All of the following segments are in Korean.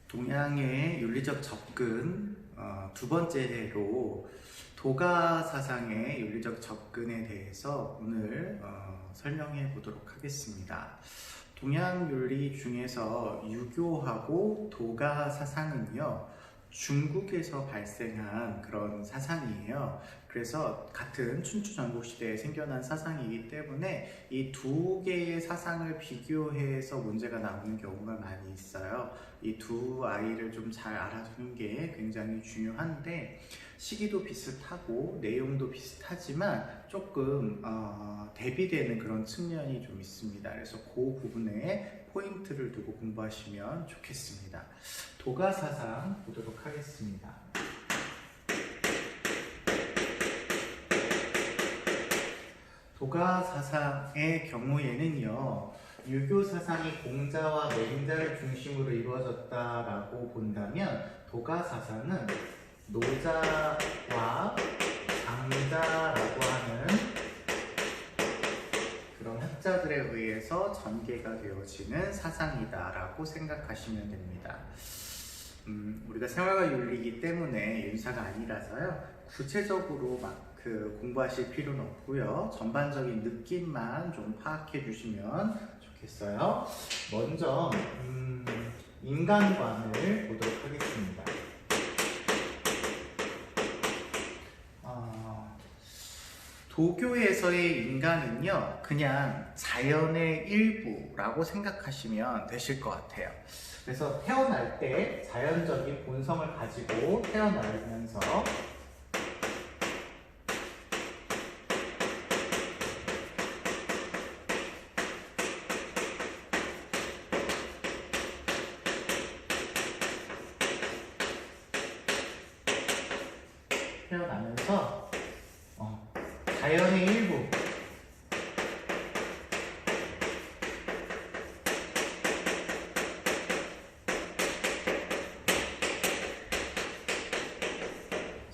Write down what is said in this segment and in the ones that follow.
동양의 윤리적 접근 두 번째로 도가 사상의 윤리적 접근에 대해서 오늘 설명해 보도록 하겠습니다. 동양 윤리 중에서 유교하고 도가 사상은요, 중국에서 발생한 그런 사상이에요. 그래서 같은 춘추 전국 시대에 생겨난 사상이기 때문에 이 두 개의 사상을 비교해서 문제가 나오는 경우가 많이 있어요. 이 두 아이를 좀 잘 알아두는 게 굉장히 중요한데, 시기도 비슷하고 내용도 비슷하지만 조금 대비되는 그런 측면이 좀 있습니다. 그래서 그 부분에 포인트를 두고 공부하시면 좋겠습니다. 도가 사상 보도록 하겠습니다. 도가 사상의 경우에는요, 유교 사상이 공자와 맹자를 중심으로 이루어졌다라고 본다면, 도가 사상은 노자와 장자라고 하는 그런 학자들에 의해서 전개가 되어지는 사상이다라고 생각하시면 됩니다. 우리가 생활과 윤리이기 때문에 윤사가 아니라서요, 구체적으로 막 공부하실 필요는 없고요, 전반적인 느낌만 좀 파악해 주시면 좋겠어요. 먼저 인간관을 보도록 하겠습니다. 도교에서의 인간은요, 그냥 자연의 일부라고 생각하시면 되실 것 같아요. 그래서 태어날 때 자연적인 본성을 가지고 태어나면서 자연의 일부,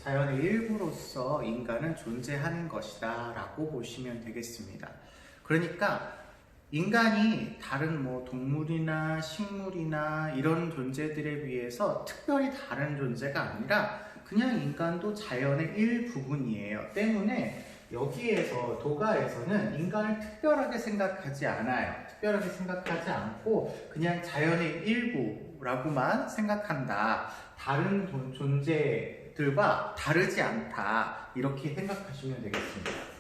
자연의 일부로서 인간은 존재하는 것이다 라고 보시면 되겠습니다. 그러니까 인간이 다른 동물이나 식물이나 이런 존재들에 비해서 특별히 다른 존재가 아니라 그냥 인간도 자연의 일부분이에요. 때문에 여기에서 도가에서는 인간을 특별하게 생각하지 않아요. 특별하게 생각하지 않고 그냥 자연의 일부라고만 생각한다. 다른 존재들과 다르지 않다. 이렇게 생각하시면 되겠습니다.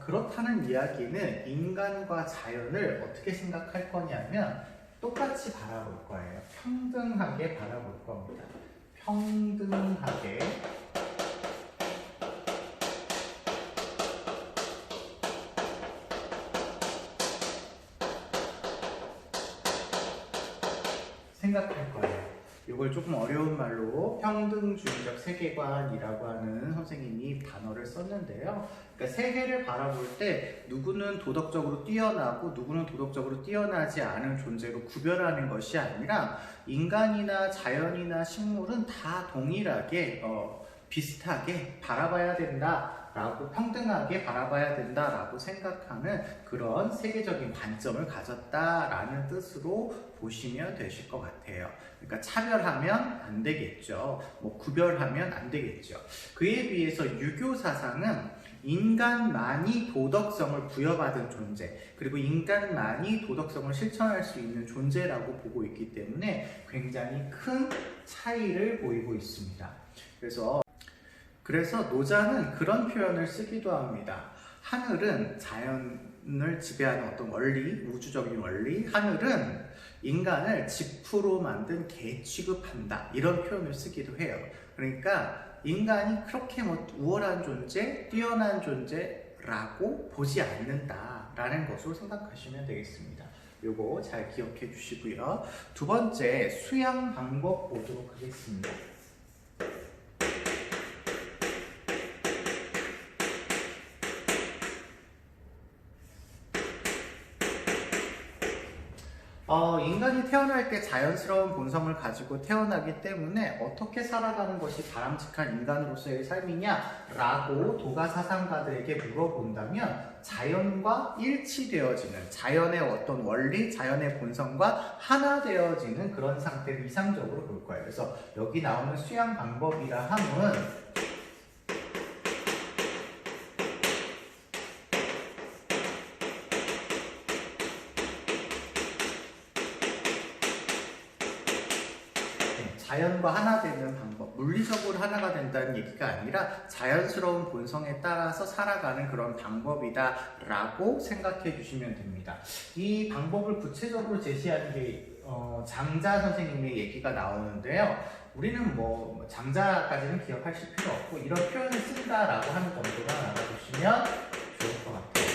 그렇다는 이야기는 인간과 자연을 어떻게 생각할 거냐면 똑같이 바라볼 거예요. 평등하게 바라볼 겁니다. 평등하게. 생각할 거예요. 이걸 조금 어려운 말로 평등주의적 세계관이라고 하는 선생님이 단어를 썼는데요. 그러니까 세계를 바라볼 때 누구는 도덕적으로 뛰어나고 누구는 도덕적으로 뛰어나지 않은 존재로 구별하는 것이 아니라 인간이나 자연이나 식물은 다 동일하게 비슷하게 바라봐야 된다라고, 평등하게 바라봐야 된다라고 생각하는 그런 세계적인 관점을 가졌다라는 뜻으로 보시면 되실 것 같아요. 그러니까 차별하면 안 되겠죠. 구별하면 안 되겠죠. 그에 비해서 유교 사상은 인간만이 도덕성을 부여받은 존재, 그리고 인간만이 도덕성을 실천할 수 있는 존재라고 보고 있기 때문에 굉장히 큰 차이를 보이고 있습니다. 그래서 노자는 그런 표현을 쓰기도 합니다. 하늘은 자연을 지배하는 어떤 원리, 우주적인 원리, 하늘은 인간을 지푸로 만든 개 취급한다. 이런 표현을 쓰기도 해요. 그러니까 인간이 그렇게 우월한 존재, 뛰어난 존재라고 보지 않는다라는 것으로 생각하시면 되겠습니다. 요거 잘 기억해 주시고요. 두 번째, 수양 방법 보도록 하겠습니다. 인간이 태어날 때 자연스러운 본성을 가지고 태어나기 때문에 어떻게 살아가는 것이 바람직한 인간으로서의 삶이냐라고 도가 사상가들에게 물어본다면 자연과 일치되어지는, 자연의 어떤 원리, 자연의 본성과 하나 되어지는 그런 상태를 이상적으로 볼 거예요. 그래서 여기 나오는 수양 방법이라 함은 자연과 하나 되는 방법, 물리적으로 하나가 된다는 얘기가 아니라 자연스러운 본성에 따라서 살아가는 그런 방법이다 라고 생각해 주시면 됩니다. 이 방법을 구체적으로 제시하는 게 장자 선생님의 얘기가 나오는데요. 우리는 뭐 장자까지는 기억하실 필요 없고 이런 표현을 쓴다라고 하는 정도만 알아두시면 좋을 것 같아요.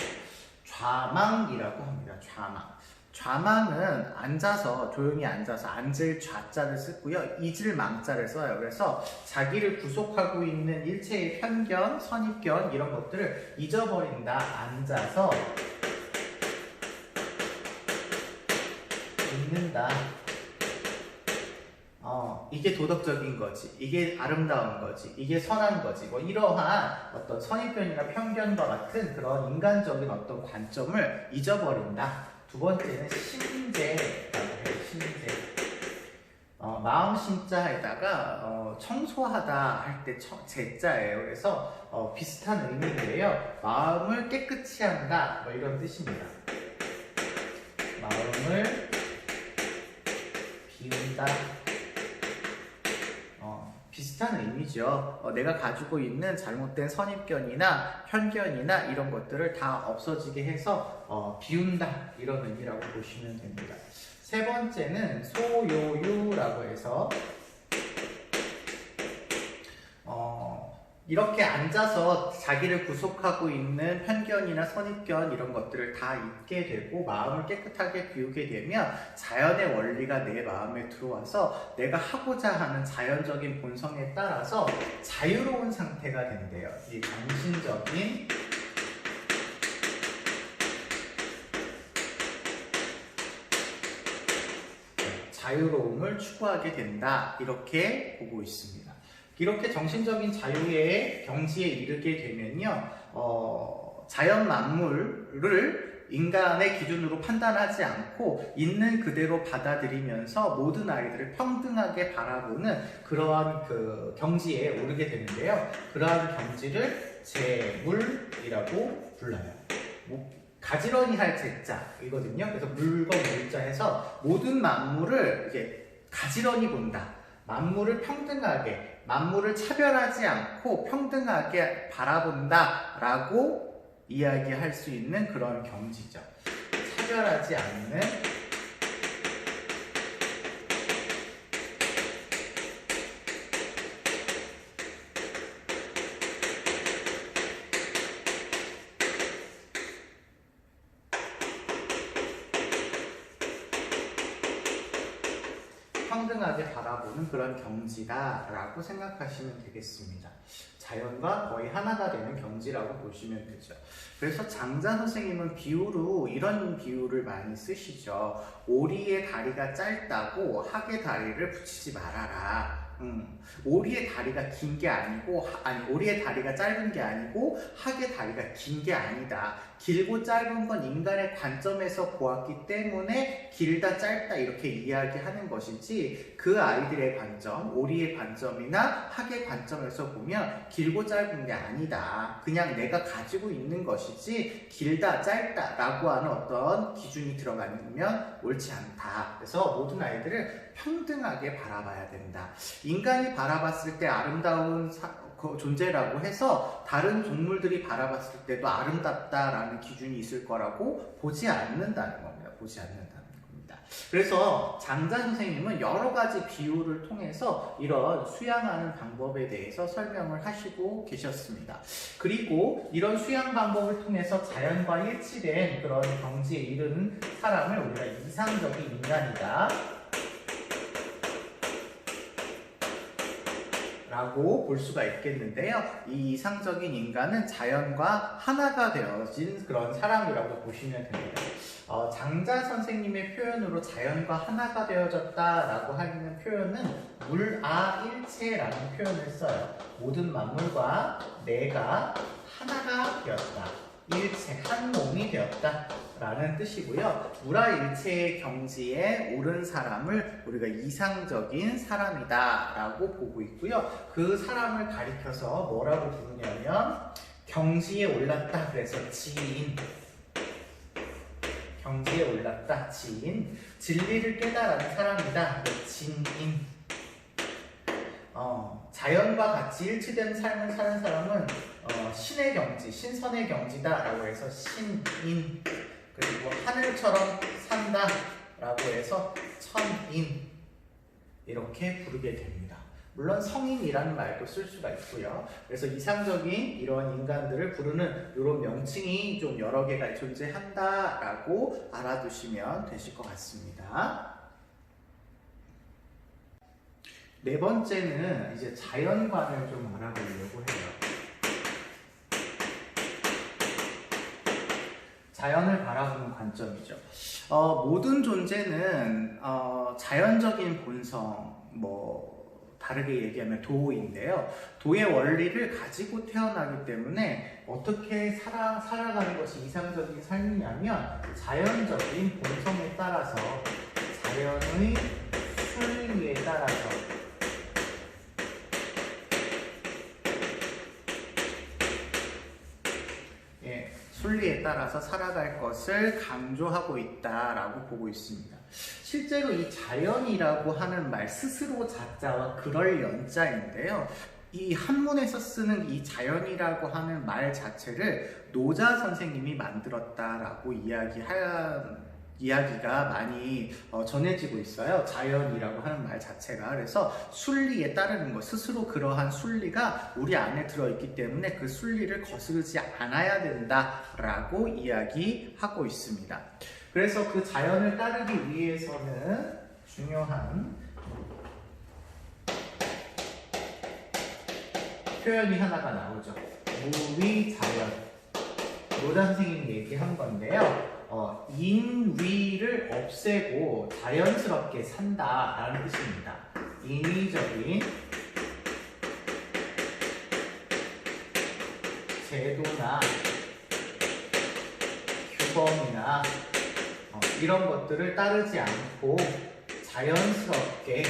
좌망이라고 합니다. 좌망. 좌망은 앉아서, 조용히 앉아서 앉을 좌자를 쓰고요. 잊을 망자를 써요. 그래서 자기를 구속하고 있는 일체의 편견, 선입견 이런 것들을 잊어버린다. 앉아서 있는다. 이게 도덕적인 거지, 이게 아름다운 거지, 이게 선한 거지, 뭐 이러한 어떤 선입견이나 편견과 같은 그런 인간적인 어떤 관점을 잊어버린다. 두 번째는 심재라고 해요. 심재. 마음 심자에다가 청소하다 할 때 재자예요. 그래서 비슷한 의미인데요. 마음을 깨끗이 한다, 뭐 이런 뜻입니다. 마음을 비운다. 비슷한 의미죠. 내가 가지고 있는 잘못된 선입견이나 편견이나 이런 것들을 다 없어지게 해서 비운다, 이런 의미라고 보시면 됩니다. 세 번째는 소요유라고 해서 이렇게 앉아서 자기를 구속하고 있는 편견이나 선입견 이런 것들을 다 잊게 되고 마음을 깨끗하게 비우게 되면 자연의 원리가 내 마음에 들어와서 내가 하고자 하는 자연적인 본성에 따라서 자유로운 상태가 된대요. 이 정신적인 자유로움을 추구하게 된다, 이렇게 보고 있습니다. 이렇게 정신적인 자유의 경지에 이르게 되면요, 자연 만물을 인간의 기준으로 판단하지 않고 있는 그대로 받아들이면서 모든 아이들을 평등하게 바라보는 그러한 그 경지에 오르게 되는데요. 그러한 경지를 재물이라고 불러요. 가지런히 할 재자이거든요. 그래서 물건 물자해서 모든 만물을 이렇게 가지런히 본다. 만물을 평등하게, 만물을 차별하지 않고 평등하게 바라본다라고 이야기할 수 있는 그런 경지죠. 차별하지 않는 평등하게 바라보는 그런 경지다라고 생각하시면 되겠습니다. 자연과 거의 하나가 되는 경지라고 보시면 되죠. 그래서 장자 선생님은 비유로 이런 비유를 많이 쓰시죠. 오리의 다리가 짧다고 학의 다리를 붙이지 말아라. 오리의 다리가 긴 게 아니고, 오리의 다리가 짧은 게 아니고 학의 다리가 긴 게 아니다. 길고 짧은 건 인간의 관점에서 보았기 때문에 길다 짧다 이렇게 이야기하는 것이지, 그 아이들의 관점, 오리의 관점이나 학의 관점에서 보면 길고 짧은 게 아니다. 그냥 내가 가지고 있는 것이지 길다 짧다 라고 하는 어떤 기준이 들어가면 옳지 않다. 그래서 모든 아이들을 평등하게 바라봐야 된다. 인간이 바라봤을 때 아름다운 존재라고 해서 다른 동물들이 바라봤을 때도 아름답다라는 기준이 있을 거라고 보지 않는다는 겁니다. 보지 않는다는 겁니다. 그래서 장자 선생님은 여러 가지 비유를 통해서 이런 수양하는 방법에 대해서 설명을 하시고 계셨습니다. 그리고 이런 수양 방법을 통해서 자연과 일치된 그런 경지에 이르는 사람을 우리가 이상적인 인간이다 라고 볼 수가 있겠는데요. 이 이상적인 인간은 자연과 하나가 되어진 그런 사람이라고 보시면 됩니다. 장자 선생님의 표현으로 자연과 하나가 되어졌다라고 하는 표현은 물아일체라는 표현을 써요. 모든 만물과 내가 하나가 되었다. 일체, 한 몸이 되었다 라는 뜻이고요. 물아일체의 경지에 오른 사람을 우리가 이상적인 사람이다 라고 보고 있고요. 그 사람을 가리켜서 뭐라고 부르냐면 경지에 올랐다, 그래서 지인, 경지에 올랐다, 지인, 진리를 깨달은 사람이다, 진인. 자연과 같이 일치된 삶을 사는 사람은 신의 경지, 신선의 경지다 라고 해서 신인, 그리고 하늘처럼 산다 라고 해서 천인, 이렇게 부르게 됩니다. 물론 성인이라는 말도 쓸 수가 있고요. 그래서 이상적인 이런 인간들을 부르는 이런 명칭이 좀 여러 개가 존재한다 라고 알아두시면 되실 것 같습니다. 네 번째는 이제 자연관을 좀 알아보려고 해요. 자연을 바라보는 관점이죠. 모든 존재는 자연적인 본성, 다르게 얘기하면 도인데요. 도의 원리를 가지고 태어나기 때문에 어떻게 살아가는 것이 이상적인 삶이냐면 자연적인 본성에 따라서, 자연의 순리에 따라서 순리에 따라서 살아갈 것을 강조하고 있다라고 보고 있습니다. 실제로 이 자연이라고 하는 말 스스로 자자와 그럴 연자인데요. 이 한문에서 쓰는 이 자연이라고 하는 말 자체를 노자 선생님이 만들었다라고 이야기가 많이 전해지고 있어요. 자연이라고 하는 말 자체가. 그래서 순리에 따르는 것, 스스로 그러한 순리가 우리 안에 들어있기 때문에 그 순리를 거스르지 않아야 된다라고 이야기하고 있습니다. 그래서 그 자연을 따르기 위해서는 중요한 표현이 하나가 나오죠. 무위자연. 노자 선생님이 얘기한 건데요. 인위를 없애고 자연스럽게 산다라는 뜻입니다. 인위적인 제도나 규범이나 이런 것들을 따르지 않고 자연스럽게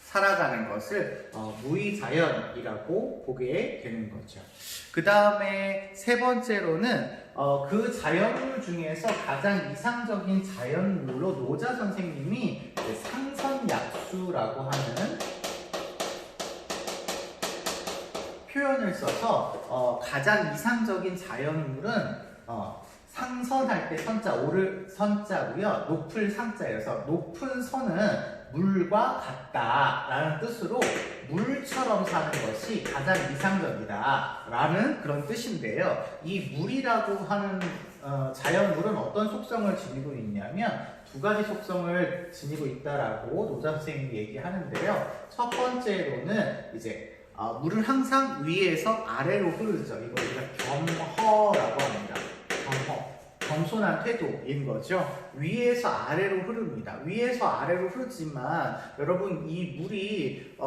살아가는 것을 무위자연이라고 보게 되는 거죠. 그 다음에 세 번째로는 그 자연물 중에서 가장 이상적인 자연물로 노자 선생님이 상선약수라고 하는 표현을 써서 가장 이상적인 자연물은 상선할 때 선자, 오를 선자고요. 높을 상자여서 높은 선은 물과 같다라는 뜻으로 물처럼 사는 것이 가장 이상적이다라는 그런 뜻인데요. 이 물이라고 하는 자연물은 어떤 속성을 지니고 있냐면 두 가지 속성을 지니고 있다라고 노자 선생님이 얘기하는데요. 첫 번째로는 이제 물은 항상 위에서 아래로 흐르죠. 이걸 우리가 겸허라고 합니다. 겸허. 겸손한 태도인 거죠. 위에서 아래로 흐릅니다. 위에서 아래로 흐르지만 여러분 이 물이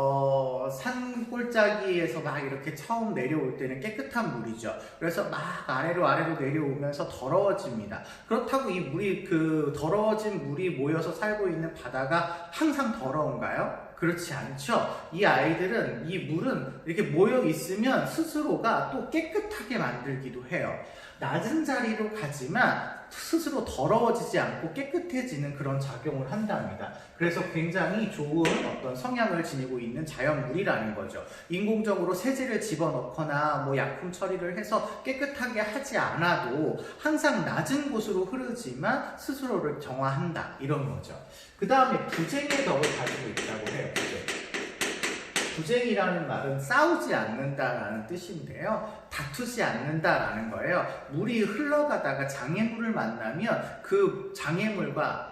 산 골짜기에서 막 이렇게 처음 내려올 때는 깨끗한 물이죠. 그래서 막 아래로 내려오면서 더러워집니다. 그렇다고 이 물이 더러워진 물이 모여서 살고 있는 바다가 항상 더러운가요? 그렇지 않죠. 이 아이들은, 이 물은 이렇게 모여 있으면 스스로가 또 깨끗하게 만들기도 해요. 낮은 자리로 가지만 스스로 더러워지지 않고 깨끗해지는 그런 작용을 한답니다. 그래서 굉장히 좋은 어떤 성향을 지니고 있는 자연물이라는 거죠. 인공적으로 세제를 집어넣거나 약품 처리를 해서 깨끗하게 하지 않아도 항상 낮은 곳으로 흐르지만 스스로를 정화한다, 이런 거죠. 그 다음에 부쟁의 덕을 가지고 있다고 해요. 부쟁이라는 말은 싸우지 않는다라는 뜻인데요. 다투지 않는다라는 거예요. 물이 흘러가다가 장애물을 만나면 그 장애물과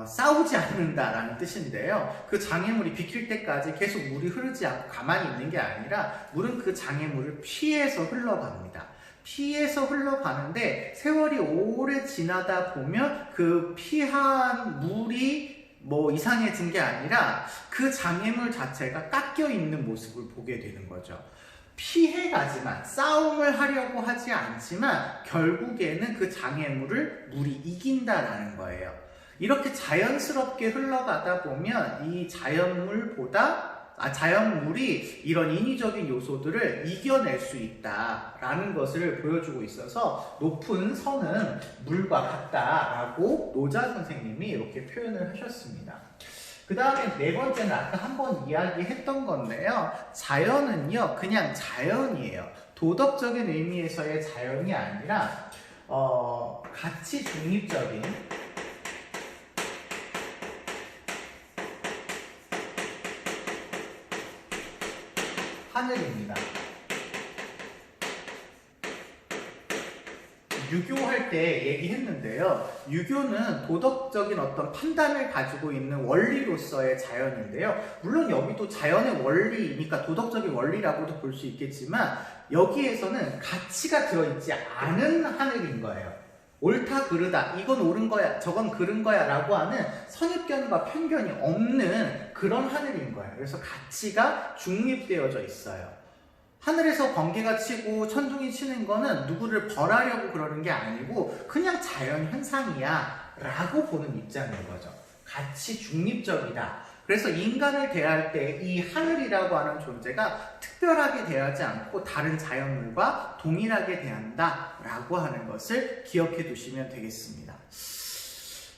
싸우지 않는다라는 뜻인데요. 그 장애물이 비킬 때까지 계속 물이 흐르지 않고 가만히 있는 게 아니라 물은 그 장애물을 피해서 흘러갑니다. 피해서 흘러가는데 세월이 오래 지나다 보면 그 피한 물이 뭐 이상해진 게 아니라 그 장애물 자체가 깎여 있는 모습을 보게 되는 거죠. 피해가지만 싸움을 하려고 하지 않지만 결국에는 그 장애물을 물이 이긴다라는 거예요. 이렇게 자연스럽게 흘러가다 보면 이 자연물이 이런 인위적인 요소들을 이겨낼 수 있다라는 것을 보여주고 있어서 높은 선은 물과 같다라고 노자 선생님이 이렇게 표현을 하셨습니다. 그 다음에 네 번째는 아까 한번 이야기했던 건데요. 자연은요, 그냥 자연이에요. 도덕적인 의미에서의 자연이 아니라 가치 중립적인 하늘입니다. 유교할 때 얘기했는데요. 유교는 도덕적인 어떤 판단을 가지고 있는 원리로서의 자연인데요. 물론 여기도 자연의 원리니까 도덕적인 원리라고도 볼 수 있겠지만 여기에서는 가치가 들어있지 않은 하늘인 거예요. 옳다 그르다, 이건 옳은 거야, 저건 그른 거야 라고 하는 선입견과 편견이 없는 그런 하늘인 거예요. 그래서 가치가 중립되어져 있어요. 하늘에서 번개가 치고 천둥이 치는 거는 누구를 벌하려고 그러는 게 아니고 그냥 자연 현상이야 라고 보는 입장인 거죠. 가치 중립적이다. 그래서 인간을 대할 때 이 하늘이라고 하는 존재가 특별하게 대하지 않고 다른 자연물과 동일하게 대한다 라고 하는 것을 기억해 두시면 되겠습니다.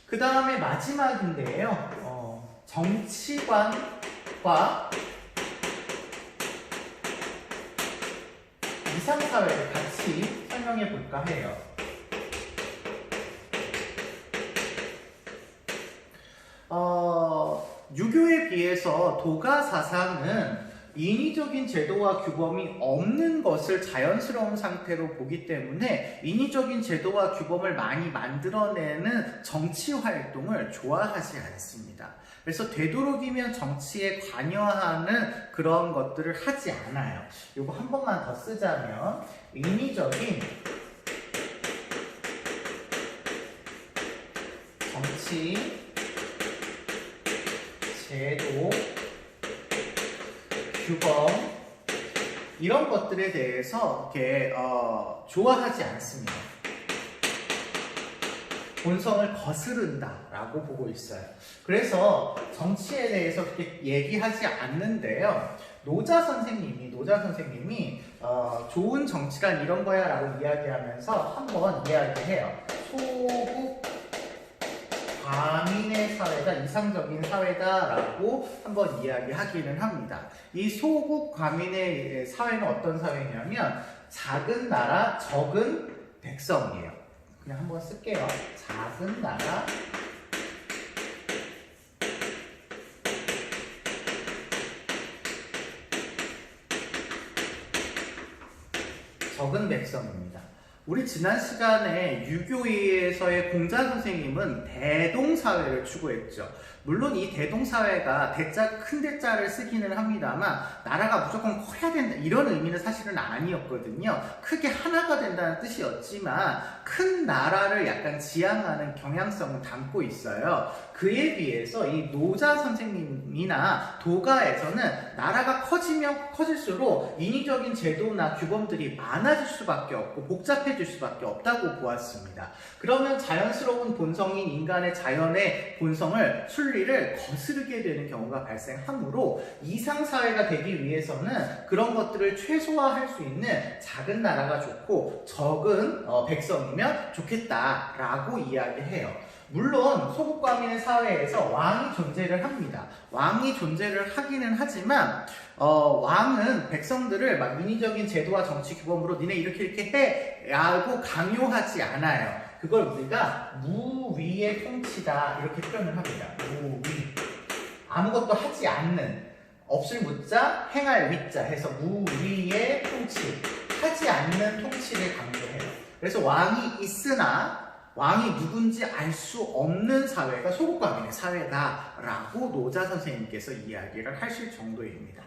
그 다음에 마지막인데요. 정치관과 이상사회를 같이 설명해 볼까 해요. 유교에 비해서 도가 사상은 인위적인 제도와 규범이 없는 것을 자연스러운 상태로 보기 때문에 인위적인 제도와 규범을 많이 만들어내는 정치 활동을 좋아하지 않습니다. 그래서 되도록이면 정치에 관여하는 그런 것들을 하지 않아요. 이거 한 번만 더 쓰자면 인위적인 정치 제도 규범 이런 것들에 대해서 이렇게 좋아하지 않습니다. 본성을 거스른다라고 보고 있어요. 그래서 정치에 대해서 그렇게 얘기하지 않는데요. 노자 선생님이 좋은 정치란 이런 거야라고 이야기하면서 한번 이야기해요. 소국 과민의 사회가 이상적인 사회다라고 한번 이야기하기는 합니다. 이 소국 과민의 사회는 어떤 사회냐면 작은 나라, 적은 백성이에요. 그냥 한번 쓸게요. 작은 나라, 적은 백성입니다. 우리 지난 시간에 유교에서의 공자 선생님은 대동사회를 추구했죠. 물론 이 대동사회가 큰 대자를 쓰기는 합니다만 나라가 무조건 커야 된다 이런 의미는 사실은 아니었거든요. 크게 하나가 된다는 뜻이었지만 큰 나라를 약간 지향하는 경향성을 담고 있어요. 그에 비해서 이 노자 선생님이나 도가에서는 나라가 커지면 커질수록 인위적인 제도나 규범들이 많아질 수밖에 없고 복잡해질 수밖에 없다고 보았습니다. 그러면 자연스러운 본성인 인간의 자연의 본성을 순리를 거스르게 되는 경우가 발생하므로 이상사회가 되기 위해서는 그런 것들을 최소화할 수 있는 작은 나라가 좋고 적은 백성이면 좋겠다라고 이야기해요. 물론 소국과민의 사회에서 왕이 존재를 합니다. 왕이 존재를 하기는 하지만 왕은 백성들을 막 인위적인 제도와 정치 규범으로 니네 이렇게 해 라고 강요하지 않아요. 그걸 우리가 무위의 통치다 이렇게 표현을 합니다. 무위. 아무것도 하지 않는, 없을 무자, 행할 위자 해서 무위의 통치, 하지 않는 통치를 강조해요. 그래서 왕이 있으나 왕이 누군지 알 수 없는 사회가 소국가민의 사회다라고 노자 선생님께서 이야기를 하실 정도입니다.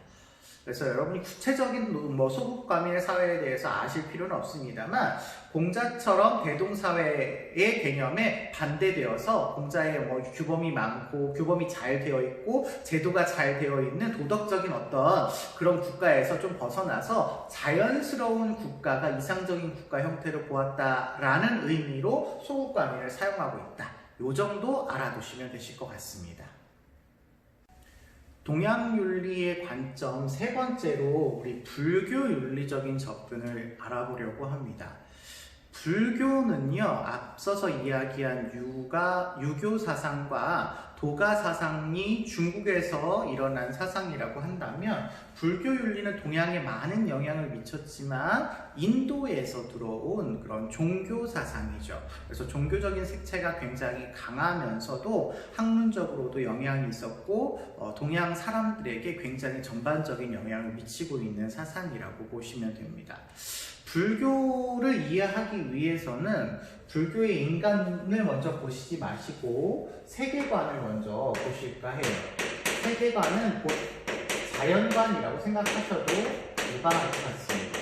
그래서 여러분이 구체적인 소국가민의 사회에 대해서 아실 필요는 없습니다만 공자처럼 대동사회의 개념에 반대되어서 공자의 규범이 많고 규범이 잘 되어 있고 제도가 잘 되어 있는 도덕적인 어떤 그런 국가에서 좀 벗어나서 자연스러운 국가가 이상적인 국가 형태를 보았다라는 의미로 소국가민을 사용하고 있다. 요 정도 알아두시면 되실 것 같습니다. 동양윤리의 관점 세 번째로 우리 불교윤리적인 접근을 알아보려고 합니다. 불교는요, 앞서서 이야기한 유교 사상과 도가 사상이 중국에서 일어난 사상이라고 한다면 불교 윤리는 동양에 많은 영향을 미쳤지만 인도에서 들어온 그런 종교 사상이죠. 그래서 종교적인 색채가 굉장히 강하면서도 학문적으로도 영향이 있었고 동양 사람들에게 굉장히 전반적인 영향을 미치고 있는 사상이라고 보시면 됩니다. 불교를 이해하기 위해서는 불교의 인간을 먼저 보시지 마시고 세계관을 먼저 보실까 해요. 세계관은 곧 자연관이라고 생각하셔도 무방할 것 같습니다.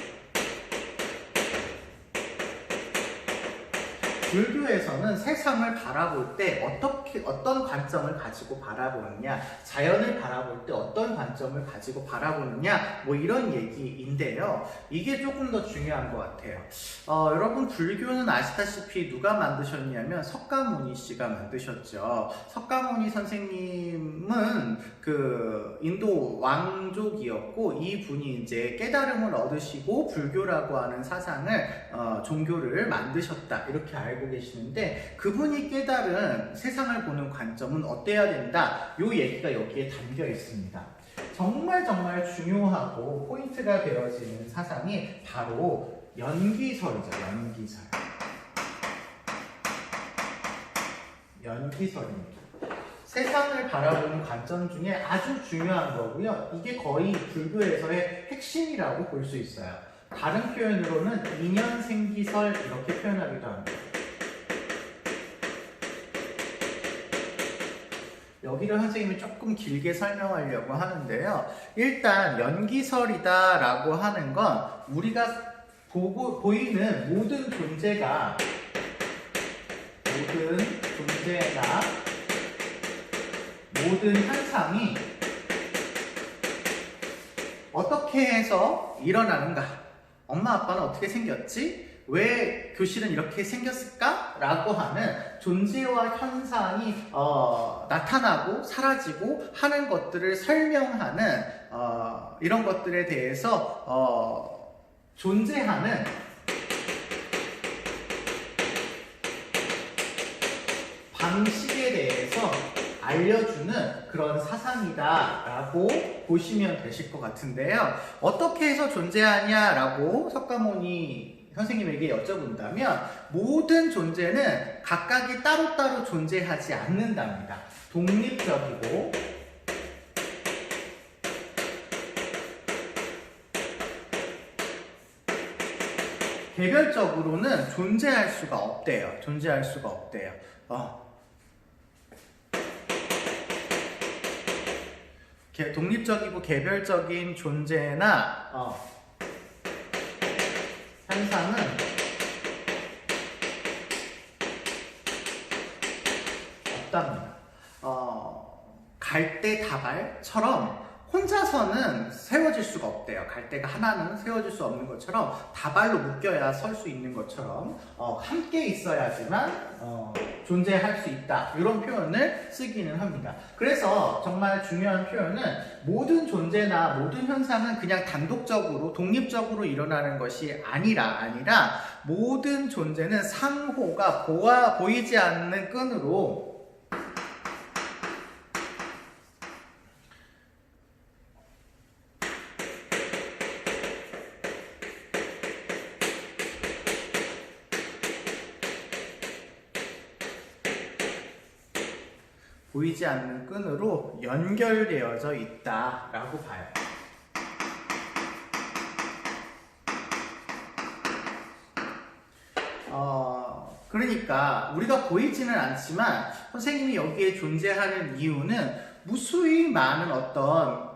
불교에서는 세상을 바라볼 때 어떤 관점을 가지고 바라보느냐, 자연을 바라볼 때 어떤 관점을 가지고 바라보느냐, 이런 얘기인데요. 이게 조금 더 중요한 것 같아요. 여러분, 불교는 아시다시피 누가 만드셨냐면 석가모니 씨가 만드셨죠. 석가모니 선생님은 그 인도 왕족이었고 이분이 이제 깨달음을 얻으시고 불교라고 하는 사상을 종교를 만드셨다, 이렇게 알고 계시는데 그분이 깨달은 세상을 보는 관점은 어때야 된다, 요 얘기가 여기에 담겨 있습니다. 정말 중요하고 포인트가 되어지는 사상이 바로 연기설이죠. 연기설입니다. 세상을 바라보는 관점 중에 아주 중요한 거고요. 이게 거의 불교에서의 핵심이라고 볼 수 있어요. 다른 표현으로는 인연생기설 이렇게 표현하기도 합니다. 여기를 선생님이 조금 길게 설명하려고 하는데요. 일단 연기설이다 라고 하는 건 우리가 보이는 모든 존재가 모든 현상이 어떻게 해서 일어나는가? 엄마 아빠는 어떻게 생겼지? 왜 교실은 이렇게 생겼을까? 라고 하는 존재와 현상이 나타나고 사라지고 하는 것들을 설명하는 이런 것들에 대해서 존재하는 방식에 대해서 알려주는 그런 사상이다 라고 보시면 되실 것 같은데요. 어떻게 해서 존재하냐 라고 석가모니 선생님에게 여쭤본다면 모든 존재는 각각이 따로따로 존재하지 않는답니다. 독립적이고 개별적으로는 존재할 수가 없대요. 독립적이고 개별적인 존재나 현상은 없답니다. 갈대다발처럼 혼자서는 세워질 수가 없대요. 갈대가 하나는 세워질 수 없는 것처럼 다발로 묶여야 설 수 있는 것처럼 함께 있어야지만 존재할 수 있다, 이런 표현을 쓰기는 합니다. 그래서 정말 중요한 표현은 모든 존재나 모든 현상은 그냥 단독적으로 독립적으로 일어나는 것이 아니라 모든 존재는 상호가 보이지 않는 끈으로 보이지 않는 끈으로 연결되어져 있다라고 봐요. 그러니까 우리가 보이지는 않지만 선생님이 여기에 존재하는 이유는 무수히 많은 어떤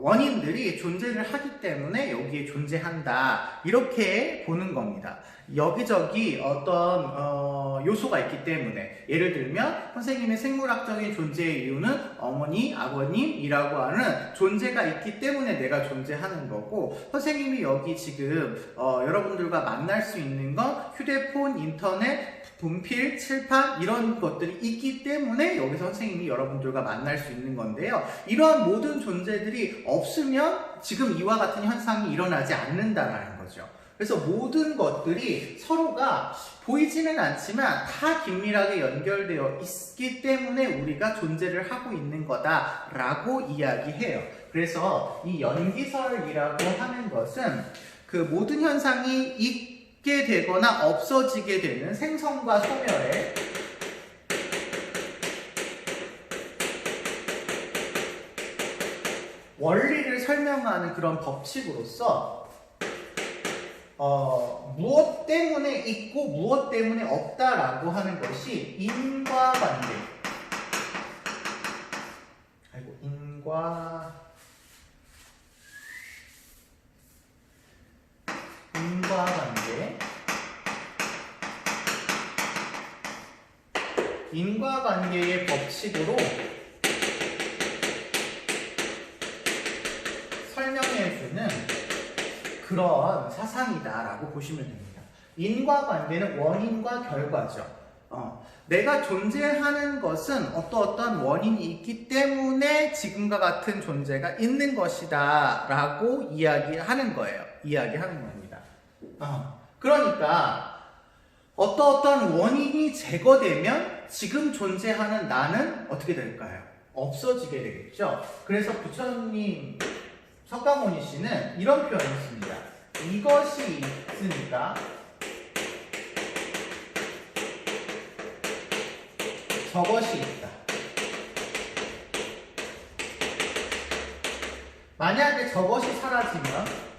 원인들이 존재를 하기 때문에 여기에 존재한다, 이렇게 보는 겁니다. 여기저기 어떤 요소가 있기 때문에, 예를 들면 선생님의 생물학적인 존재의 이유는 어머니, 아버님이라고 하는 존재가 있기 때문에 내가 존재하는 거고, 선생님이 여기 지금 여러분들과 만날 수 있는 건 휴대폰, 인터넷, 분필, 칠판 이런 것들이 있기 때문에 여기 선생님이 여러분들과 만날 수 있는 건데요. 이러한 모든 존재들이 없으면 지금 이와 같은 현상이 일어나지 않는다라는 거죠. 그래서 모든 것들이 서로가 보이지는 않지만 다 긴밀하게 연결되어 있기 때문에 우리가 존재를 하고 있는 거다라고 이야기해요. 그래서 이 연기설이라고 하는 것은 그 모든 현상이 있게 되거나 없어지게 되는 생성과 소멸의 원리를 설명하는 그런 법칙으로서 무엇 때문에 있고 무엇 때문에 없다라고 하는 것이 인과관계, 인과관계의 법칙으로 설명해주는 그런 사상이다라고 보시면 됩니다. 인과관계는 원인과 결과죠. 내가 존재하는 것은 어떠한 원인이 있기 때문에 지금과 같은 존재가 있는 것이다 라고 이야기하는 겁니다. 그러니까 어떠한 원인이 제거되면 지금 존재하는 나는 어떻게 될까요? 없어지게 되겠죠. 그래서 부처님 석가모니 씨는 이런 표현을 씁니다. 이것이 있으니까 저것이 있다. 만약에 저것이 사라지면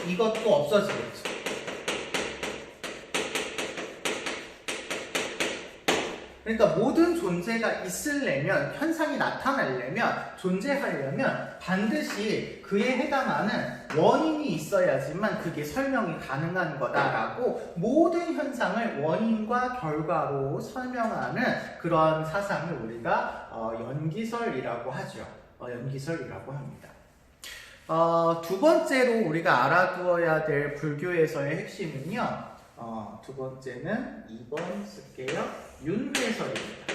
이것도 없어지겠죠. 그러니까 모든 존재가 있으려면, 현상이 나타나려면, 존재하려면 반드시 그에 해당하는 원인이 있어야지만 그게 설명이 가능한 거다라고 모든 현상을 원인과 결과로 설명하는 그런 사상을 우리가 연기설이라고 하죠. 연기설이라고 합니다. 두 번째로 우리가 알아두어야 될 불교에서의 핵심은요. 두 번째는 2번 쓸게요. 윤회설입니다.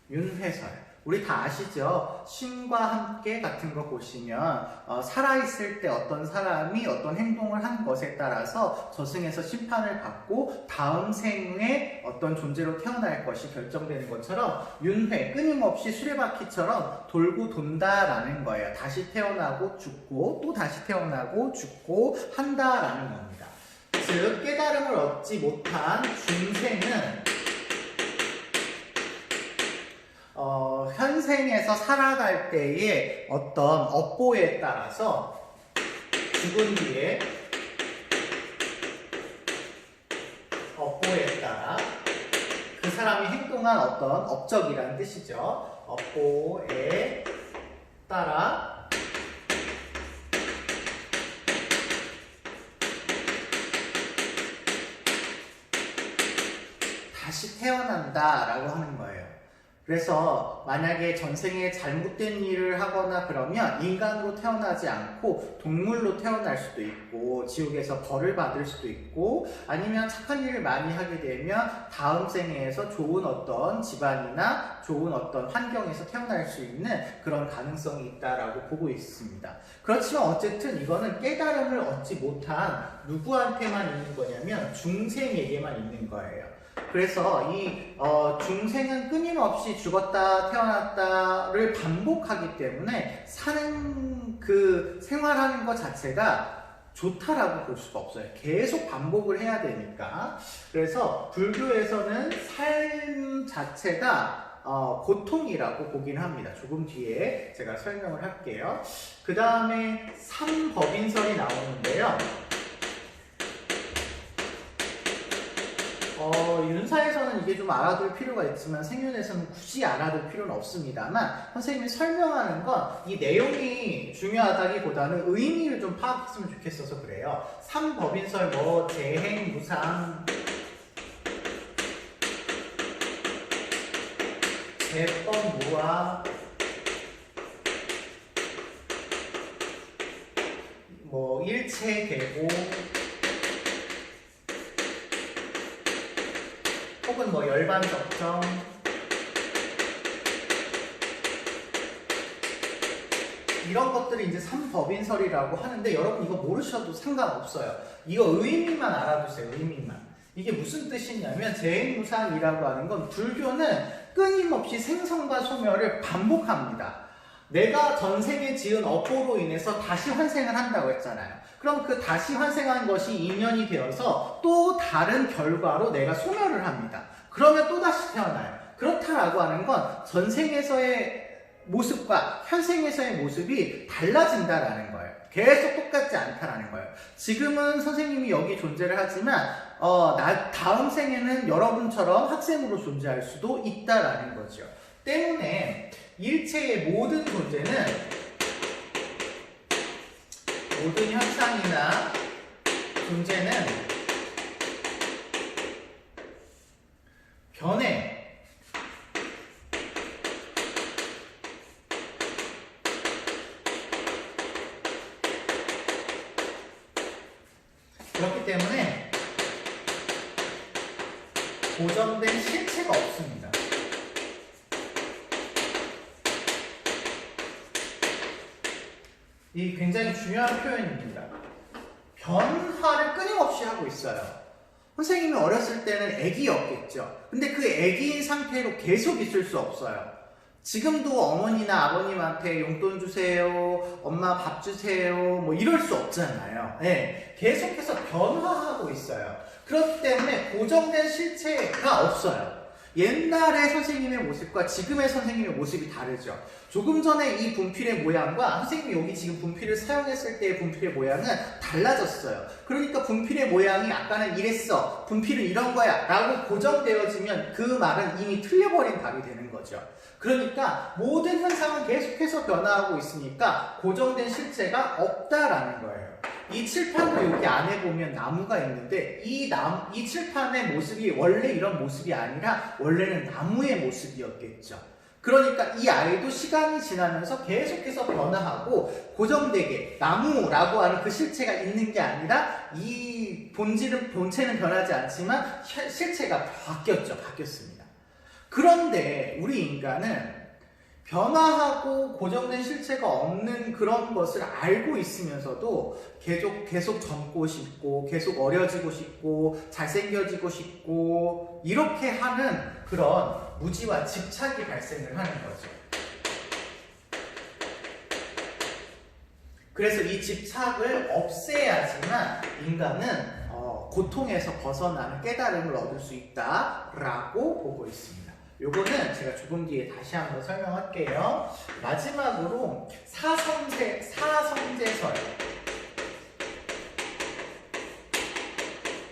윤회설. 우리 다 아시죠? 신과 함께 같은 거 보시면 살아있을 때 어떤 사람이 어떤 행동을 한 것에 따라서 저승에서 심판을 받고 다음 생에 어떤 존재로 태어날 것이 결정되는 것처럼 윤회, 끊임없이 수레바퀴처럼 돌고 돈다라는 거예요. 다시 태어나고 죽고 또 다시 태어나고 죽고 한다라는 겁니다. 즉 깨달음을 얻지 못한 중생은 현생에서 살아갈 때의 어떤 업보에 따라서 죽은 뒤에 업보에 따라 그 사람이 행동한 어떤 업적이라는 뜻이죠. 업보에 따라 다시 태어난다라고 하는 거예요. 그래서 만약에 전생에 잘못된 일을 하거나 그러면 인간으로 태어나지 않고 동물로 태어날 수도 있고 지옥에서 벌을 받을 수도 있고 아니면 착한 일을 많이 하게 되면 다음 생에서 좋은 어떤 집안이나 좋은 어떤 환경에서 태어날 수 있는 그런 가능성이 있다라고 보고 있습니다. 그렇지만 어쨌든 이거는 깨달음을 얻지 못한 누구한테만 있는 거냐면 중생에게만 있는 거예요. 그래서 이 중생은 끊임없이 죽었다 태어났다를 반복하기 때문에 사는 그 생활하는 것 자체가 좋다라고 볼 수가 없어요. 계속 반복을 해야 되니까. 그래서 불교에서는 삶 자체가 고통이라고 보긴 합니다. 조금 뒤에 제가 설명을 할게요. 그 다음에 3법인설이 나오는데요. 윤사에서는 이게 좀 알아둘 필요가 있지만 생윤에서는 굳이 알아둘 필요는 없습니다만 선생님이 설명하는 건 이 내용이 중요하다기보다는 의미를 좀 파악했으면 좋겠어서 그래요. 3법인설 뭐 재행, 무상, 재법, 무아, 뭐 일체, 계고 혹은 뭐 열반 적정, 이런 것들이 이제 3법인설이라고 하는데 여러분 이거 모르셔도 상관없어요. 이거 의미만 알아두세요. 의미만. 이게 무슨 뜻이냐면 재행무상이라고 하는 건 불교는 끊임없이 생성과 소멸을 반복합니다. 내가 전생에 지은 업보로 인해서 다시 환생을 한다고 했잖아요. 그럼 그 다시 환생한 것이 인연이 되어서 또 다른 결과로 내가 소멸을 합니다. 그러면 또 다시 태어나요. 그렇다라고 하는 건 전생에서의 모습과 현생에서의 모습이 달라진다라는 거예요. 계속 똑같지 않다라는 거예요. 지금은 선생님이 여기 존재를 하지만 다음 생에는 여러분처럼 학생으로 존재할 수도 있다라는 거죠. 때문에 일체의 모든 존재는 모든 현상이나 존재는 변해. 그렇기 때문에 고정된 실체가 없습니다. 이 굉장히 중요한 표현입니다. 변화를 끊임없이 하고 있어요. 선생님이 어렸을 때는 애기였겠죠. 근데 그 애기인 상태로 계속 있을 수 없어요. 지금도 어머니나 아버님한테 용돈 주세요, 엄마 밥 주세요, 뭐 이럴 수 없잖아요. 네, 계속해서 변화하고 있어요. 그렇기 때문에 고정된 실체가 없어요. 옛날의 선생님의 모습과 지금의 선생님의 모습이 다르죠. 조금 전에 이 분필의 모양과 선생님이 여기 지금 분필을 사용했을 때의 분필의 모양은 달라졌어요. 그러니까 분필의 모양이 아까는 이랬어, 분필은 이런 거야 라고 고정되어지면 그 말은 이미 틀려버린 답이 되는 거죠. 그러니까 모든 현상은 계속해서 변화하고 있으니까 고정된 실체가 없다라는 거예요. 이 칠판도 여기 안에 보면 나무가 있는데 이 칠판의 모습이 원래 이런 모습이 아니라 원래는 나무의 모습이었겠죠. 그러니까 이 아이도 시간이 지나면서 계속해서 변화하고 고정되게 나무라고 하는 그 실체가 있는 게 아니라 이 본체는 변하지 않지만 실체가 바뀌었습니다. 그런데 우리 인간은 변화하고 고정된 실체가 없는 그런 것을 알고 있으면서도 계속 젊고 싶고 계속 어려지고 싶고 잘생겨지고 싶고 이렇게 하는 그런 무지와 집착이 발생을 하는 거죠. 그래서 이 집착을 없애야지만 인간은 고통에서 벗어나는 깨달음을 얻을 수 있다라고 보고 있습니다. 요거는 제가 조금 뒤에 다시 한번 설명할게요. 마지막으로 사성제설.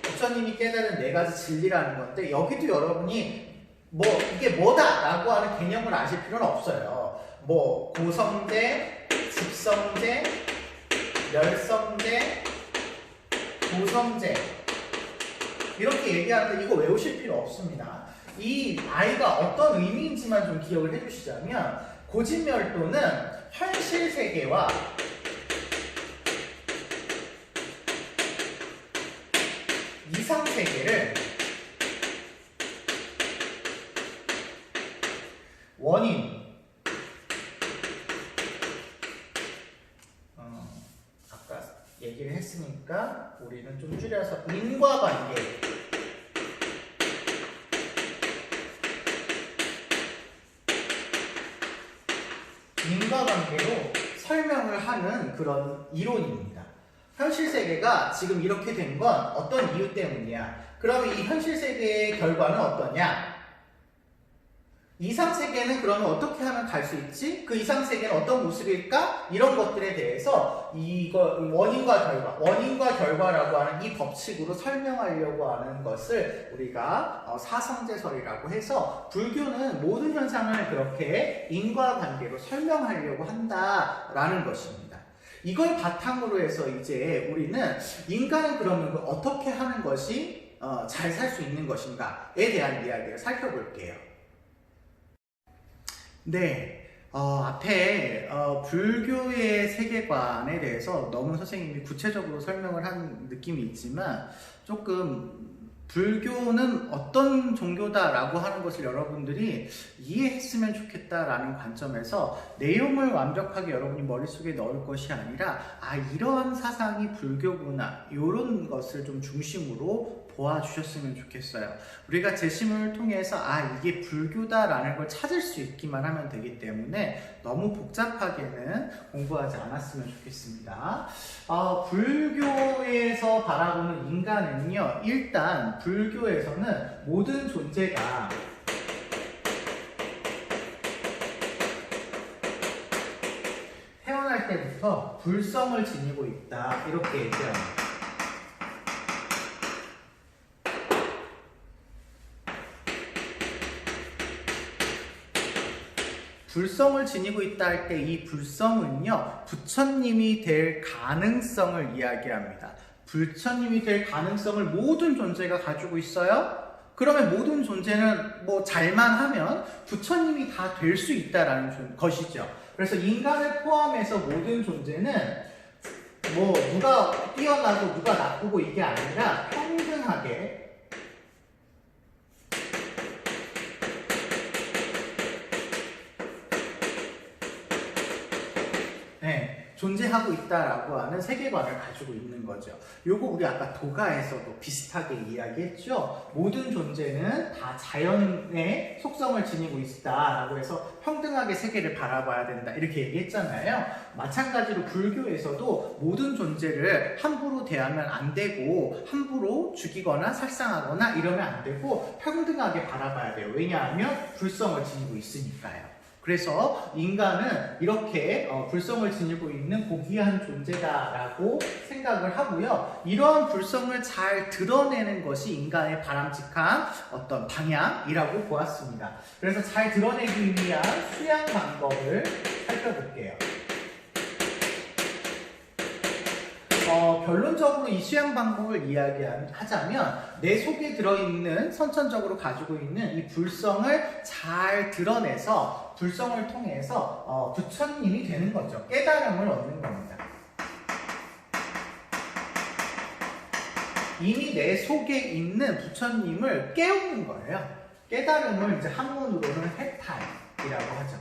부처님이 깨달은 4가지 진리라는 건데 여기도 여러분이 이게 뭐다라고 하는 개념을 아실 필요는 없어요. 고성제, 집성제, 멸성제, 도성제 이렇게 얘기하는데 이거 외우실 필요 없습니다. 이 아이가 어떤 의미인지만 좀 기억을 해주시자면 고진멸도는 현실세계와 이상세계를 원인, 아까 얘기를 했으니까 우리는 좀 줄여서 인과관계, 인과관계로 설명을 하는 그런 이론입니다. 현실세계가 지금 이렇게 된 건 어떤 이유 때문이야? 그러면 이 현실세계의 결과는 어떠냐? 이상 세계는 그러면 어떻게 하면 갈 수 있지? 그 이상 세계는 어떤 모습일까? 이런 것들에 대해서 이거 원인과 결과라고 하는 이 법칙으로 설명하려고 하는 것을 우리가 사성제설이라고 해서 불교는 모든 현상을 그렇게 인과관계로 설명하려고 한다라는 것입니다. 이걸 바탕으로 해서 이제 우리는 인간은 그러면 어떻게 하는 것이 잘 살 수 있는 것인가에 대한 이야기를 살펴볼게요. 네, 앞에 불교의 세계관에 대해서 너무 선생님이 구체적으로 설명을 한 느낌이 있지만 조금 불교는 어떤 종교다라고 하는 것을 여러분들이 이해했으면 좋겠다라는 관점에서 내용을 완벽하게 여러분이 머릿속에 넣을 것이 아니라 이러한 사상이 불교구나 이런 것을 좀 중심으로 보아주셨으면 좋겠어요. 우리가 재심을 통해서 이게 불교다라는 걸 찾을 수 있기만 하면 되기 때문에 너무 복잡하게는 공부하지 않았으면 좋겠습니다. 불교에서 바라보는 인간은요, 일단 불교에서는 모든 존재가 태어날 때부터 불성을 지니고 있다 이렇게 얘기합니다. 불성을 지니고 있다 할 때 이 불성은요, 부처님이 될 가능성을 이야기합니다. 부처님이 될 가능성을 모든 존재가 가지고 있어요? 그러면 모든 존재는 잘만 하면 부처님이 다 될 수 있다라는 것이죠. 그래서 인간을 포함해서 모든 존재는 누가 뛰어나고 누가 나쁘고 이게 아니라 평등하게 존재하고 있다라고 하는 세계관을 가지고 있는 거죠. 요거 우리 아까 도가에서도 비슷하게 이야기했죠. 모든 존재는 다 자연의 속성을 지니고 있다라고 해서 평등하게 세계를 바라봐야 된다 이렇게 얘기했잖아요. 마찬가지로 불교에서도 모든 존재를 함부로 대하면 안 되고 함부로 죽이거나 살상하거나 이러면 안 되고 평등하게 바라봐야 돼요. 왜냐하면 불성을 지니고 있으니까요. 그래서 인간은 이렇게 불성을 지니고 있는 고귀한 존재다라고 생각을 하고요. 이러한 불성을 잘 드러내는 것이 인간의 바람직한 어떤 방향이라고 보았습니다. 그래서 잘 드러내기 위한 수양 방법을 살펴볼게요. 결론적으로 이 수양 방법을 이야기하자면 내 속에 들어있는 선천적으로 가지고 있는 이 불성을 잘 드러내서 불성을 통해서 부처님이 되는 거죠. 깨달음을 얻는 겁니다. 이미 내 속에 있는 부처님을 깨우는 거예요. 깨달음을 이제 한문으로는 해탈이라고 하죠.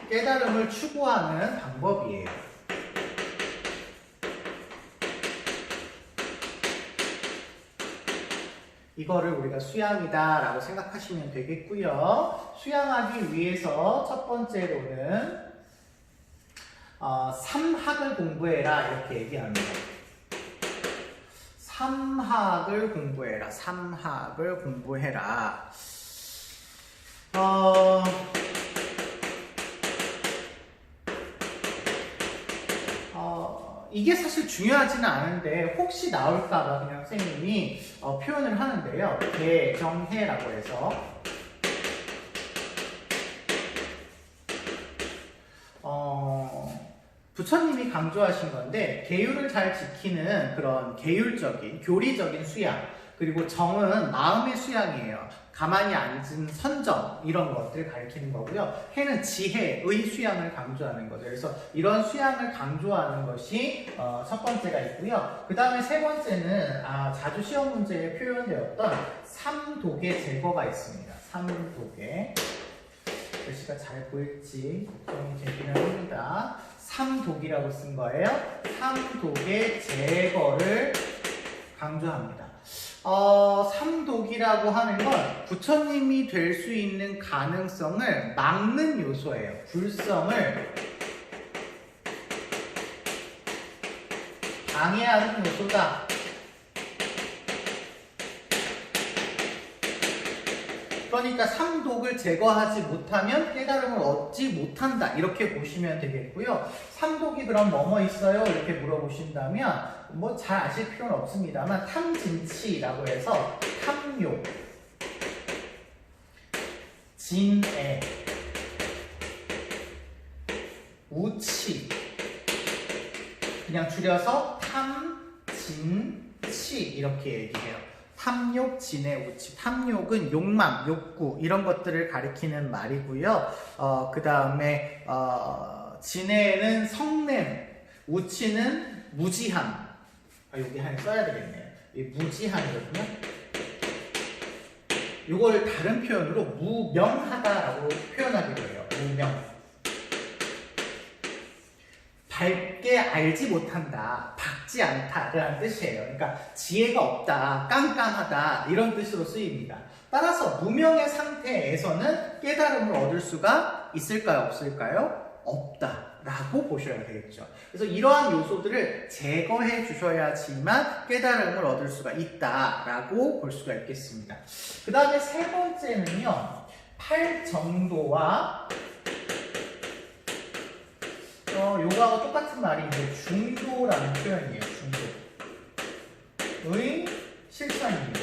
깨달음을 추구하는 방법이에요. 이거를 우리가 수양이다라고 생각하시면 되겠고요. 수양하기 위해서 첫 번째로는 삼학을 공부해라 이렇게 얘기합니다. 삼학을 공부해라. 삼학을 공부해라. 이게 사실 중요하지는 않은데 혹시 나올까봐 그냥 선생님이 표현을 하는데요. 개정해라고 해서 부처님이 강조하신 건데 계율을 잘 지키는 그런 계율적인 교리적인 수양, 그리고 정은 마음의 수양이에요. 가만히 앉은 선정 이런 것들을 가리키는 거고요. 해는 지혜의 수양을 강조하는 거죠. 그래서 이런 수양을 강조하는 것이 첫 번째가 있고요. 그 다음에 세 번째는 자주 시험 문제에 표현되었던 삼독의 제거가 있습니다. 삼독의, 글씨가 잘 보일지 걱정이 되기는 합니다. 삼독이라고 쓴 거예요. 삼독의 제거를 강조합니다. 삼독이라고 하는 건 부처님이 될 수 있는 가능성을 막는 요소예요. 불성을 방해하는 요소다. 그러니까 삼독을 제거하지 못하면 깨달음을 얻지 못한다. 이렇게 보시면 되겠고요. 삼독이 그럼 뭐뭐 있어요? 이렇게 물어보신다면 뭐 잘 아실 필요는 없습니다만 탐진치라고 해서 탐욕, 진애, 우치, 그냥 줄여서 탐진치 이렇게 얘기해요. 탐욕, 진애, 우치. 탐욕은 욕망, 욕구 이런 것들을 가리키는 말이고요. 그 다음에 진애는 성냄, 우치는 무지함. 여기 하나 써야 되겠네요. 이 무지함이거든요. 이걸 다른 표현으로 무명하다라고 표현하기도 해요. 무명. 밝게 알지 못한다, 밝지 않다라는 뜻이에요. 그러니까 지혜가 없다, 깜깜하다 이런 뜻으로 쓰입니다. 따라서 무명의 상태에서는 깨달음을 얻을 수가 있을까요? 없을까요? 없다라고 보셔야 되겠죠. 그래서 이러한 요소들을 제거해 주셔야지만 깨달음을 얻을 수가 있다라고 볼 수가 있겠습니다. 그 다음에 세 번째는요, 팔정도와 요거하고 똑같은 말이 이제 중도라는 표현이에요. 중도의 실천입니다.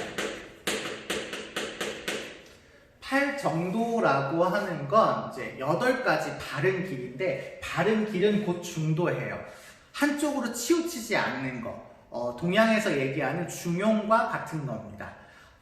팔정도라고 하는 건 이제 8가지 바른 길인데, 바른 길은 곧 중도예요. 한쪽으로 치우치지 않는 거. 동양에서 얘기하는 중용과 같은 겁니다.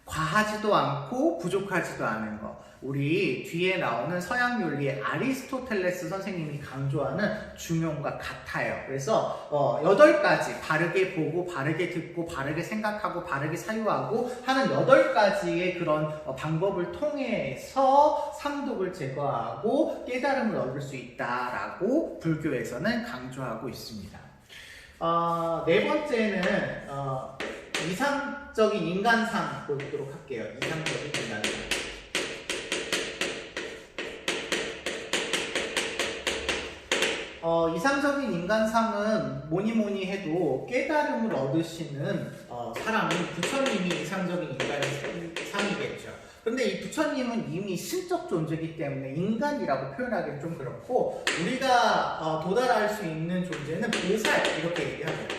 과하지도 않고 부족하지도 않은 거. 우리 뒤에 나오는 서양 윤리의 아리스토텔레스 선생님이 강조하는 중용과 같아요. 그래서 8가지 바르게 보고 바르게 듣고 바르게 생각하고 바르게 사유하고 하는 8가지의 그런 방법을 통해서 삼독을 제거하고 깨달음을 얻을 수 있다라고 불교에서는 강조하고 있습니다. 네 번째는 이상적인 인간상 보도록 할게요. 이상적인 인간상. 이상적인 인간상은 뭐니 해도 깨달음을 얻으시는 사람은 부처님이 이상적인 인간상이겠죠. 그런데 이 부처님은 이미 신적 존재이기 때문에 인간이라고 표현하기는 좀 그렇고, 우리가 도달할 수 있는 존재는 보살 이렇게 얘기합니다.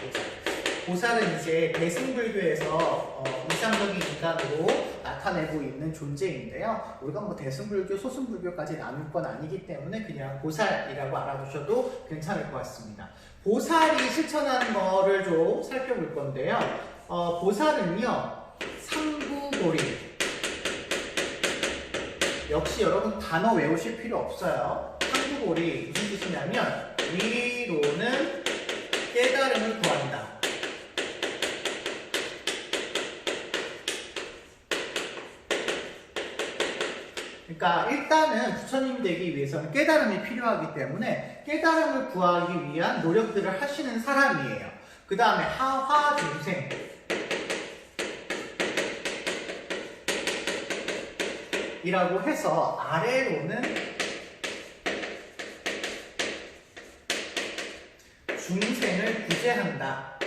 보살은 이제 대승불교에서 이상적인 인간으로 나타내고 있는 존재인데요. 우리가 뭐 대승불교, 소승불교까지 나눌 건 아니기 때문에 그냥 보살이라고 알아두셔도 괜찮을 것 같습니다. 보살이 실천하는 거를 좀 살펴볼 건데요. 보살은요, 상구고리. 역시 여러분 단어 외우실 필요 없어요. 상구고리 무슨 뜻이냐면 위로는 깨달음을 구한다. 그러니까 일단은 부처님 되기 위해서는 깨달음이 필요하기 때문에 깨달음을 구하기 위한 노력들을 하시는 사람이에요. 그 다음에 하화중생. 이라고 해서 아래로는 중생을 구제한다.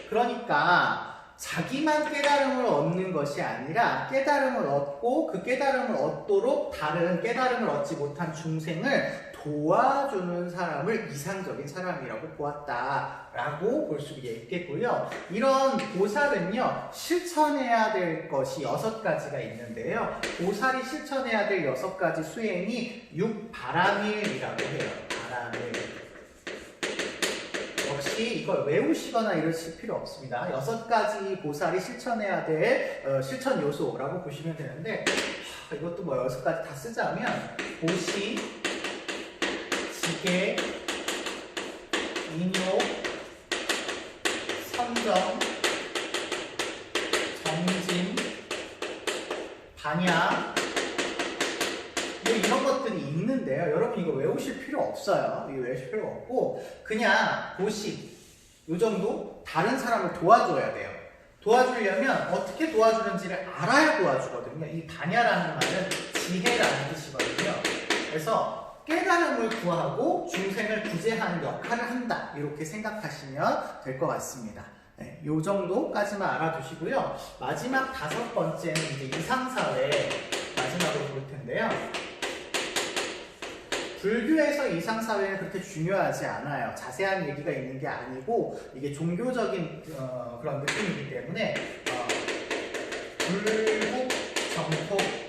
그러니까 자기만 깨달음을 얻는 것이 아니라 깨달음을 얻고 그 깨달음을 얻도록 다른 깨달음을 얻지 못한 중생을 도와주는 사람을 이상적인 사람이라고 보았다라고 볼 수 있겠고요. 이런 보살은요, 실천해야 될 것이 6가지가 있는데요. 보살이 실천해야 될 6가지 수행이 6바라밀이라고 해요. 바라밀. 역시 이걸 외우시거나 이러실 필요 없습니다. 6가지 보살이 실천해야 될 실천 요소라고 보시면 되는데, 이것도 뭐 6가지 다 쓰자면 보시, 지계, 인욕, 선정, 정진, 반야, 뭐 이런 것들이 있는데요. 여러분 이거 외우실 필요 없어요. 이거 외우실 필요 없고 그냥 보시, 요 정도 다른 사람을 도와줘야 돼요. 도와주려면 어떻게 도와주는지를 알아야 도와주거든요. 이 반야라는 말은 지혜라는 뜻이거든요. 그래서 깨달음을 구하고 중생을 구제하는 역할을 한다. 이렇게 생각하시면 될 것 같습니다. 네, 요 정도까지만 알아두시고요. 마지막 5번째는 이제 이상사회 마지막으로 볼 텐데요. 불교에서 이상사회는 그렇게 중요하지 않아요. 자세한 얘기가 있는 게 아니고 이게 종교적인 그런 느낌이기 때문에 불국 정폭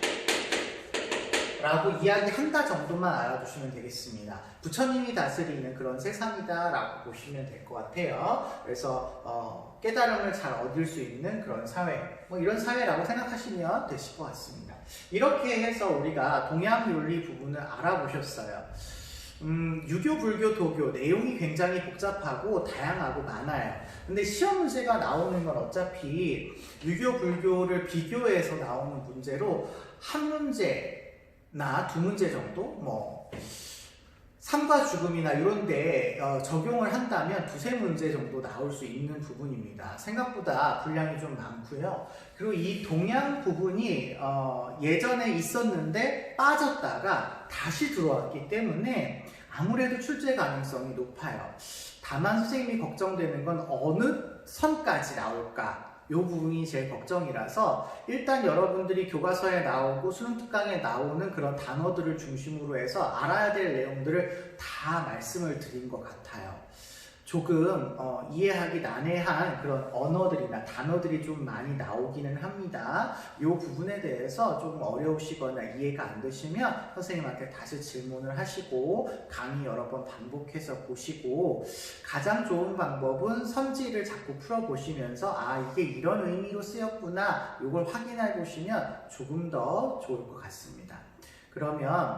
라고 이야기한다 정도만 알아두시면 되겠습니다. 부처님이 다스리는 그런 세상이다 라고 보시면 될 것 같아요. 그래서 깨달음을 잘 얻을 수 있는 그런 사회, 뭐 이런 사회라고 생각하시면 되실 것 같습니다. 이렇게 해서 우리가 동양윤리 부분을 알아보셨어요. 유교, 불교, 도교 내용이 굉장히 복잡하고 다양하고 많아요. 근데 시험 문제가 나오는 건 어차피 유교, 불교를 비교해서 나오는 문제로 한 문제나 두 문제 정도, 뭐 삶과 죽음이나 이런데 적용을 한다면 두세 문제 정도 나올 수 있는 부분입니다. 생각보다 분량이 좀 많고요. 그리고 이 동양 부분이 예전에 있었는데 빠졌다가 다시 들어왔기 때문에 아무래도 출제 가능성이 높아요. 다만 선생님이 걱정되는 건 어느 선까지 나올까? 이 부분이 제일 걱정이라서 일단 여러분들이 교과서에 나오고 수능특강에 나오는 그런 단어들을 중심으로 해서 알아야 될 내용들을 다 말씀을 드린 것 같아요. 조금 이해하기 난해한 그런 언어들이나 단어들이 좀 많이 나오기는 합니다. 이 부분에 대해서 조금 어려우시거나 이해가 안 되시면 선생님한테 다시 질문을 하시고 강의 여러 번 반복해서 보시고, 가장 좋은 방법은 선지를 자꾸 풀어보시면서 이게 이런 의미로 쓰였구나 이걸 확인해 보시면 조금 더 좋을 것 같습니다. 그러면